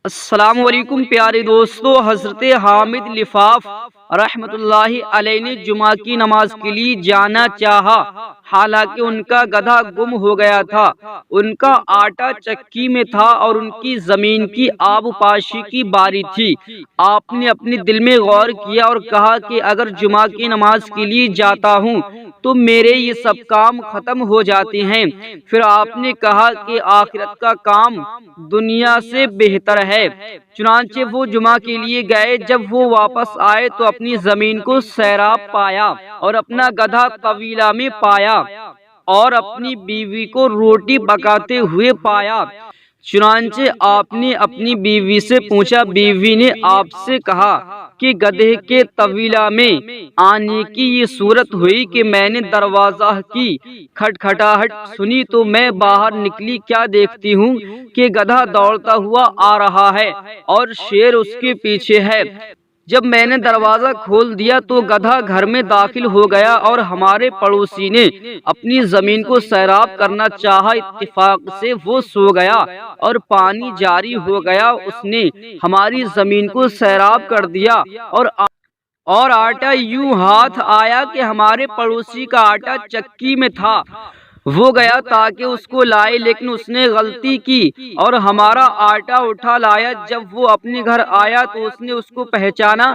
السلام علیکم پیارے دوستو، حضرت حامد لفاف رحمت اللہ علیہ نے جمعہ کی نماز کے لیے جانا چاہا، حالانکہ ان کا گدھا گم ہو گیا تھا۔ ان کا آٹا چکی میں تھا اور ان کی زمین کی آب پاشی کی باری تھی۔ آپ نے اپنے دل میں غور کیا اور کہا کہ اگر جمعہ کی نماز کے لیے جاتا ہوں تو میرے یہ سب کام ختم ہو جاتے ہیں۔ پھر آپ نے کہا کہ آخرت کا کام دنیا سے بہتر ہے۔ چنانچہ وہ جمعہ کے لیے گئے۔ جب وہ واپس آئے تو اپنی زمین کو سیراب پایا اور اپنا گدھا طویلہ میں پایا اور اپنی بیوی کو روٹی پکاتے ہوئے پایا۔ چنانچہ آپ نے اپنی بیوی سے پوچھا۔ بیوی نے آپ سے کہا کہ گدھے کے طویلہ میں آنے کی یہ صورت ہوئی کہ میں نے دروازہ کی کھٹکھٹاہٹ سنی تو میں باہر نکلی، کیا دیکھتی ہوں کہ گدھا دوڑتا ہوا آ رہا ہے اور شیر اس کے پیچھے ہے۔ جب میں نے دروازہ کھول دیا تو گدھا گھر میں داخل ہو گیا اور ہمارے پڑوسی نے اپنی زمین کو سیراب کرنا چاہا۔ اتفاق سے وہ سو گیا اور پانی جاری ہو گیا، اس نے ہماری زمین کو سیراب کر دیا اور آٹا یوں ہاتھ آیا کہ ہمارے پڑوسی کا آٹا چکی میں تھا۔ وہ گیا تاکہ اس کو لائے، لیکن اس نے غلطی کی اور ہمارا آٹا اٹھا لایا۔ جب وہ اپنے گھر آیا تو اس نے اس کو پہچانا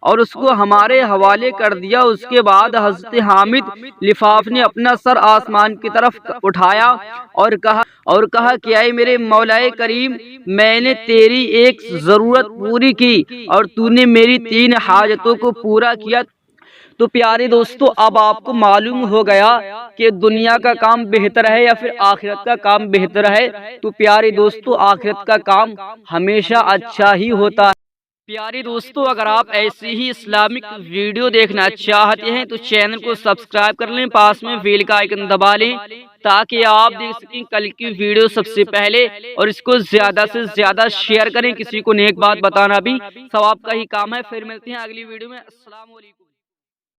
اور اس کو ہمارے حوالے کر دیا۔ اس کے بعد حضرت حامد لفاف نے اپنا سر آسمان کی طرف اٹھایا اور کہا کہ اے میرے مولا کریم، میں نے تیری ایک ضرورت پوری کی اور تو نے میری 3 حاجتوں کو پورا کیا۔ تو پیارے دوستو، اب آپ کو معلوم ہو گیا کہ دنیا کا کام بہتر ہے یا پھر آخرت کا کام بہتر ہے۔ تو پیارے دوستو، آخرت کا کام ہمیشہ اچھا ہی ہوتا ہے۔ پیارے دوستو، اگر آپ ایسی ہی اسلامک ویڈیو دیکھنا چاہتے ہیں تو چینل کو سبسکرائب کر لیں، پاس میں بیل کا آئیکن دبا لیں تاکہ آپ دیکھ سکیں کل کی ویڈیو سب سے پہلے، اور اس کو زیادہ سے زیادہ شیئر کریں۔ کسی کو نیک بات بتانا بھی ثواب کا ہی کام ہے۔ پھر ملتے ہیں اگلی ویڈیو میں۔ السلام علیکم۔